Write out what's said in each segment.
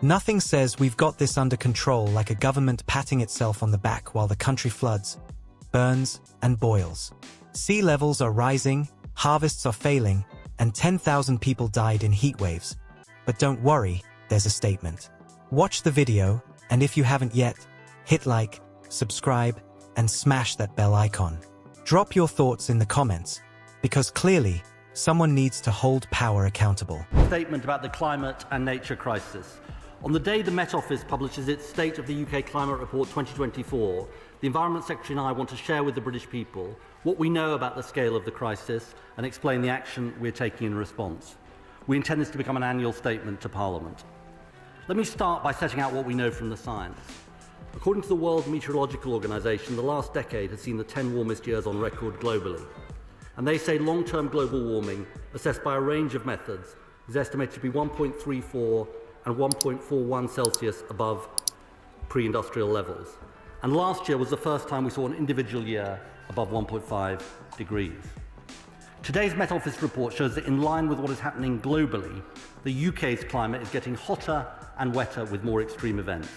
Nothing says we've got this under control like a government patting itself on the back while the country floods, burns, and boils. Sea levels are rising, harvests are failing, and 10,000 people died in heatwaves. But don't worry, there's a statement. Watch the video, and if you haven't yet, hit like, subscribe, and smash that bell icon. Drop your thoughts in the comments, because clearly, someone needs to hold power accountable. Statement about the climate and nature crisis. On the day the Met Office publishes its State of the UK Climate Report 2024, the Environment Secretary and I want to share with the British people what we know about the scale of the crisis and explain the action we're taking in response. We intend this to become an annual statement to Parliament. Let me start by setting out what we know from the science. According to the World Meteorological Organization, the last decade has seen the 10 warmest years on record globally. And they say long-term global warming, assessed by a range of methods, is estimated to be 1.34 and 1.41 Celsius above pre-industrial levels. And last year was the first time we saw an individual year above 1.5 degrees. Today's Met Office report shows that in line with what is happening globally, the UK's climate is getting hotter and wetter with more extreme events.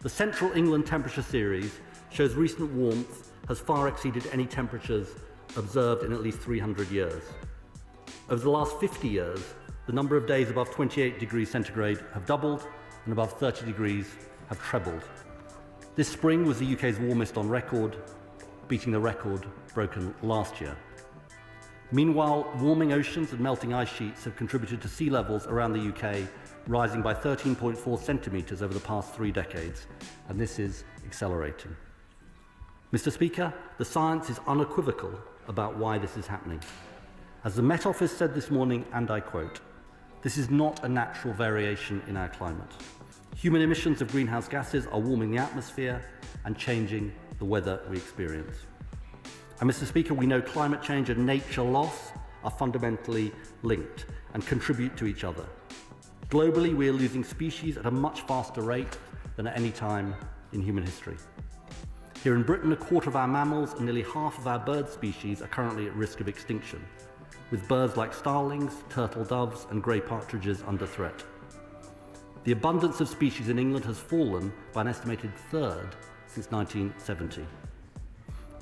The Central England temperature series shows recent warmth has far exceeded any temperatures observed in at least 300 years. Over the last 50 years, the number of days above 28 degrees centigrade have doubled and above 30 degrees have trebled. This spring was the UK's warmest on record, beating the record broken last year. Meanwhile, warming oceans and melting ice sheets have contributed to sea levels around the UK rising by 13.4 centimetres over the past 3 decades, and this is accelerating. Mr. Speaker, the science is unequivocal about why this is happening. As the Met Office said this morning, and I quote, "This is not a natural variation in our climate. Human emissions of greenhouse gases are warming the atmosphere and changing the weather we experience." And Mr. Speaker, we know climate change and nature loss are fundamentally linked and contribute to each other. Globally, we are losing species at a much faster rate than at any time in human history. Here in Britain, a quarter of our mammals and nearly half of our bird species are currently at risk of extinction, with birds like starlings, turtle doves, and grey partridges under threat. The abundance of species in England has fallen by an estimated third since 1970.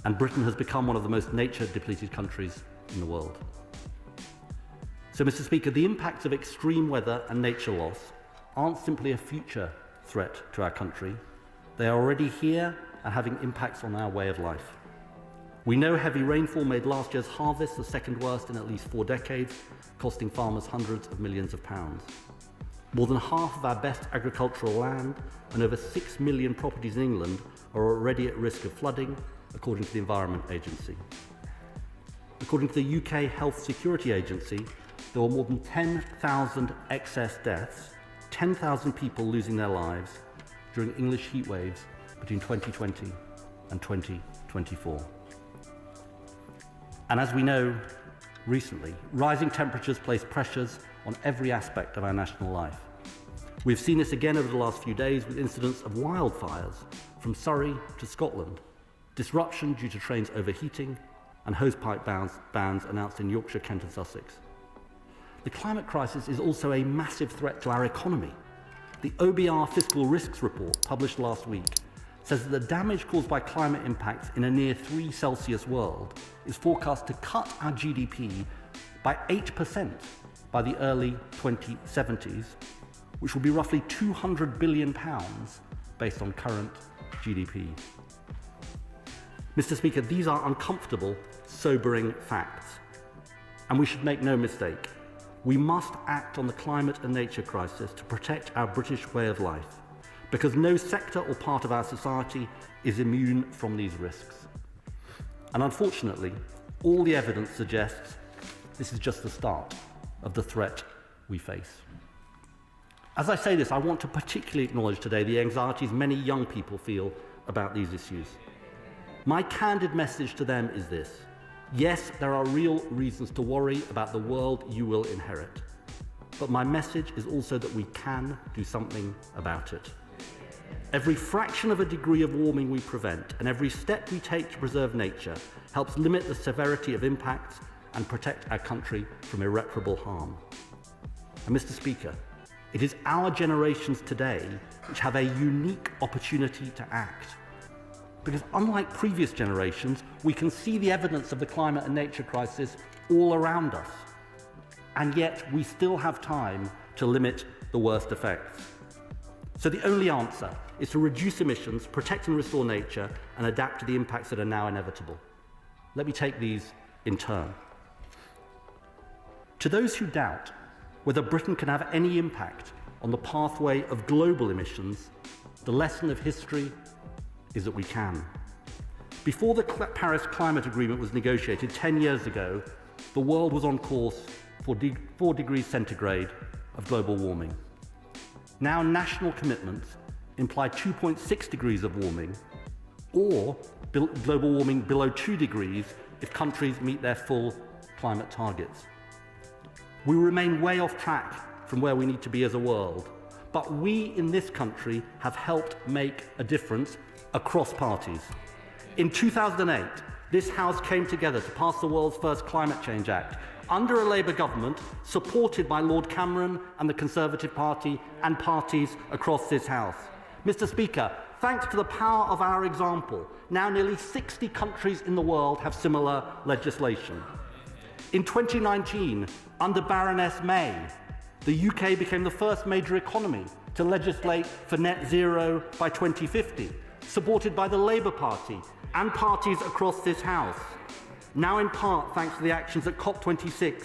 And Britain has become one of the most nature-depleted countries in the world. So, Mr. Speaker, the impacts of extreme weather and nature loss aren't simply a future threat to our country. They are already here and having impacts on our way of life. We know heavy rainfall made last year's harvest the second worst in at least 4 decades, costing farmers hundreds of millions of pounds. More than half of our best agricultural land and over 6 million properties in England are already at risk of flooding, according to the Environment Agency. According to the UK Health Security Agency, there were more than 10,000 excess deaths, 10,000 people losing their lives during English heatwaves between 2020 and 2024. And as we know recently, rising temperatures place pressures on every aspect of our national life. We've seen this again over the last few days with incidents of wildfires from Surrey to Scotland, disruption due to trains overheating, and hosepipe bans announced in Yorkshire, Kent and Sussex. The climate crisis is also a massive threat to our economy. The OBR Fiscal Risks Report, published last week, says that the damage caused by climate impacts in a near 3 Celsius world is forecast to cut our GDP by 8% by the early 2070s, which will be roughly £200 billion based on current GDP. Mr. Speaker, these are uncomfortable, sobering facts. And we should make no mistake. We must act on the climate and nature crisis to protect our British way of life, because no sector or part of our society is immune from these risks. And unfortunately, all the evidence suggests this is just the start of the threat we face. As I say this, I want to particularly acknowledge today the anxieties many young people feel about these issues. My candid message to them is this: yes, there are real reasons to worry about the world you will inherit. But my message is also that we can do something about it. Every fraction of a degree of warming we prevent and every step we take to preserve nature helps limit the severity of impacts and protect our country from irreparable harm. And Mr. Speaker, It is our generations today which have a unique opportunity to act. Because unlike previous generations, we can see the evidence of the climate and nature crisis all around us. And yet we still have time to limit the worst effects. So the only answer is to reduce emissions, protect and restore nature, and adapt to the impacts that are now inevitable. Let me take these in turn. To those who doubt whether Britain can have any impact on the pathway of global emissions, the lesson of history is that we can. Before the Paris Climate Agreement was negotiated 10 years ago, the world was on course for 4 degrees centigrade of global warming. Now national commitments imply 2.6 degrees of warming, or global warming below 2 degrees if countries meet their full climate targets. We remain way off track from where we need to be as a world, but we in this country have helped make a difference across parties. In 2008, this House came together to pass the world's first Climate Change Act under a Labour government supported by Lord Cameron and the Conservative Party and parties across this House. Mr. Speaker, thanks to the power of our example, now nearly 60 countries in the world have similar legislation. In 2019, under Baroness May, the UK became the first major economy to legislate for net zero by 2050, supported by the Labour Party and parties across this House. Now in part thanks to the actions at COP26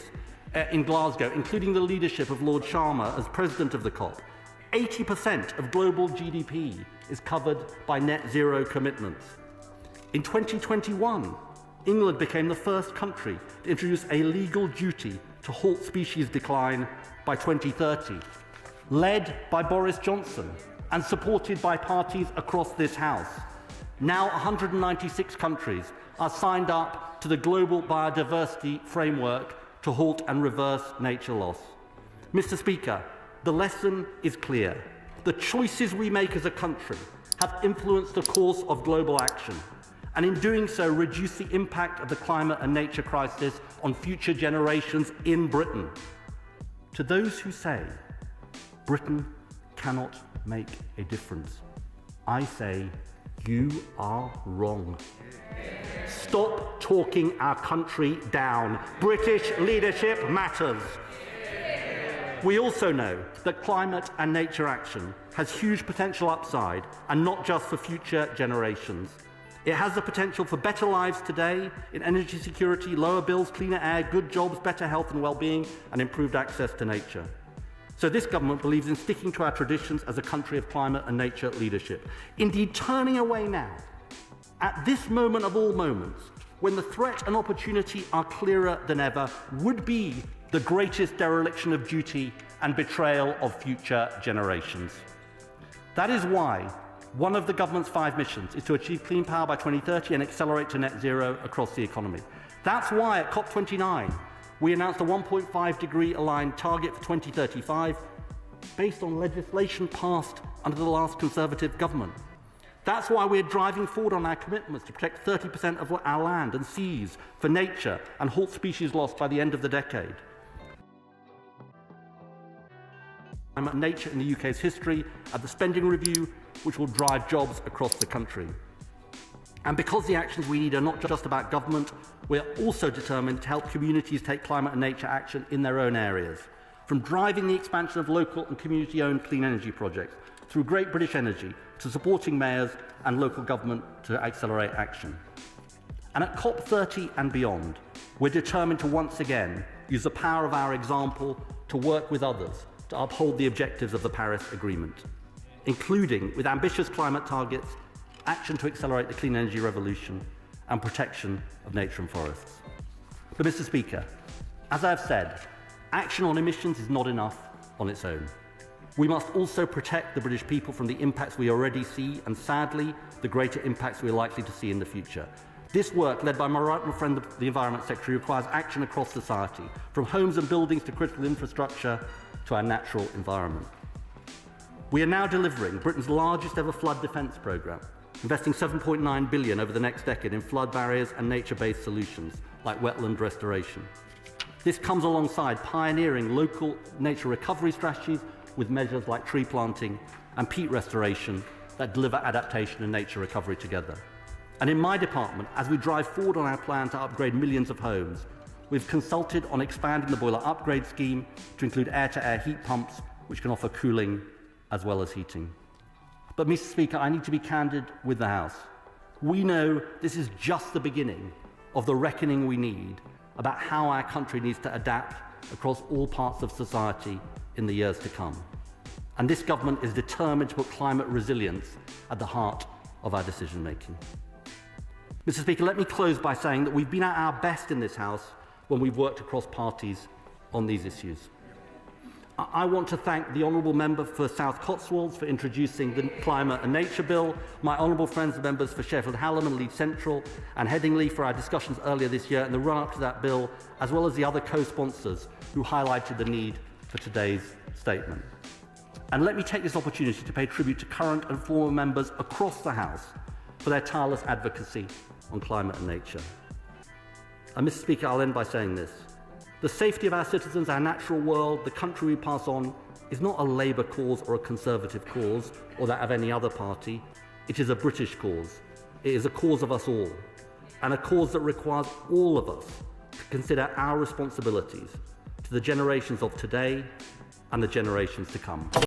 in Glasgow, including the leadership of Lord Starmer as president of the COP, 80% of global GDP is covered by net zero commitments. In 2021, England became the first country to introduce a legal duty to halt species decline by 2030, led by Boris Johnson and supported by parties across this House. Now 196 countries are signed up to the global biodiversity framework to halt and reverse nature loss. Mr. Speaker, the lesson is clear. The choices we make as a country have influenced the course of global action, and in doing so reduce the impact of the climate and nature crisis on future generations in Britain. To those who say Britain cannot make a difference, I say you are wrong. Stop talking our country down. British leadership matters. We also know that climate and nature action has huge potential upside, and not just for future generations. It has the potential for better lives today in energy security, lower bills, cleaner air, good jobs, better health and well-being, and improved access to nature. So this government believes in sticking to our traditions as a country of climate and nature leadership. Indeed, turning away now, at this moment of all moments, when the threat and opportunity are clearer than ever, would be the greatest dereliction of duty and betrayal of future generations. That is why one of the government's 5 missions is to achieve clean power by 2030 and accelerate to net zero across the economy. That's why at COP29, we announced a 1.5 degree aligned target for 2035 based on legislation passed under the last Conservative government. That's why we're driving forward on our commitments to protect 30% of our land and seas for nature and halt species loss by the end of the decade. Climate and nature in the UK's history at the spending review, which will drive jobs across the country. And because the actions we need are not just about government, we are also determined to help communities take climate and nature action in their own areas, from driving the expansion of local and community-owned clean energy projects through Great British Energy to supporting mayors and local government to accelerate action. And at COP30 and beyond, we're determined to once again use the power of our example to work with others to uphold the objectives of the Paris Agreement, including with ambitious climate targets, action to accelerate the clean energy revolution, and protection of nature and forests. But Mr. Speaker, as I have said, action on emissions is not enough on its own. We must also protect the British people from the impacts we already see and, sadly, the greater impacts we are likely to see in the future. This work, led by my right friend, the Environment Secretary, requires action across society, from homes and buildings to critical infrastructure to our natural environment. We are now delivering Britain's largest ever flood defence programme, investing £7.9 billion over the next decade in flood barriers and nature-based solutions like wetland restoration. This comes alongside pioneering local nature recovery strategies, with measures like tree planting and peat restoration that deliver adaptation and nature recovery together. And in my department, as we drive forward on our plan to upgrade millions of homes, we've consulted on expanding the boiler upgrade scheme to include air-to-air heat pumps, which can offer cooling as well as heating. But, Mr. Speaker, I need to be candid with the House. We know this is just the beginning of the reckoning we need about how our country needs to adapt across all parts of society in the years to come. And this government is determined to put climate resilience at the heart of our decision-making. Mr. Speaker, let me close by saying that we've been at our best in this House when we've worked across parties on these issues. I want to thank the Honourable Member for South Cotswolds for introducing the Climate and Nature Bill, my honourable friends and members for Sheffield Hallam and Leeds Central and Headingley for our discussions earlier this year and the run-up to that bill, as well as the other co-sponsors who highlighted the need for today's statement. And let me take this opportunity to pay tribute to current and former members across the House for their tireless advocacy on climate and nature. And Mr. Speaker, I'll end by saying this. The safety of our citizens, our natural world, the country we pass on, is not a Labour cause or a Conservative cause or that of any other party. It is a British cause. It is a cause of us all, and a cause that requires all of us to consider our responsibilities to the generations of today and the generations to come.